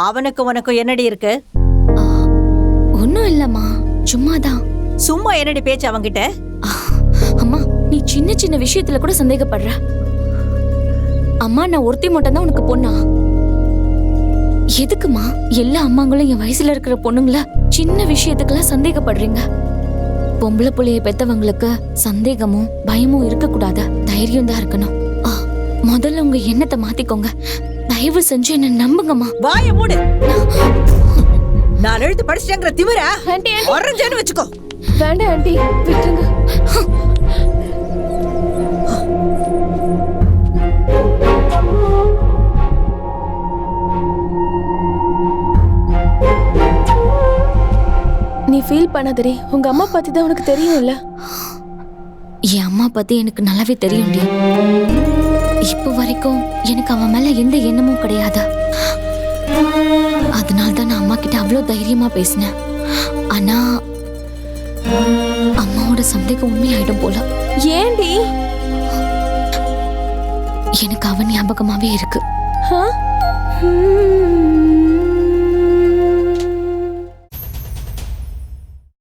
அவனுக்கு உனக்கும் என்னடி இருக்கு? ஒன்னும் இல்லம்மா, சும்மாதான். சும்மா என்னடி பேச்சு அவங்கிட்ட? அம்மா, நீ சின்ன சின்ன விஷயத்துல கூட சந்தேகப்படுற. அம்மா, நான் ஒருத்தி மட்டும் தான் உனக்கு பொண்ணா? எதுக்குமா எல்லா அம்மாங்களும் என் வயசுல இருக்கிற பொண்ணுங்கள சின்ன விஷயத்துக்கெல்லாம் சந்தேகப்படுறீங்க? பொம்பளை புள்ளைய பெத்தவங்களுக்கு சந்தேகமும் பயமும் இருக்க கூடாது, தைரியம் தான் இருக்கணும். முதல்ல உங்க எண்ணத்தை மாத்திக்கோங்க. தயவு செஞ்சு என்ன நம்புங்கம்மா. வாய மூடு. நான் எழுத்து படிச்சிட்டேங்கிற திமிரா ஒரஞ்சேன்னு வச்சுக்கோ. வேண்டாம் ஆண்டி, விட்டுருங்க. நீ ஃபீல் பண்ணாதடி, உங்க அம்மா பத்தி தான் உனக்கு தெரியும்ல. என் அம்மா பத்தி எனக்கு நல்லாவே தெரியும்டி. இப்போ வரைக்கும் எனக்கு அவன் மேல எந்த எண்ணமும் கிடையாது. அதனால்தான் நான் அம்மா கிட்ட அவ்வளவு தைரியமா பேசினேன். ஆனா அம்மாவோட சந்தேகம் உண்மையாயிடும் போல. ஏண்டி? எனக்கு அவன் ஞாபகமாவே இருக்கு.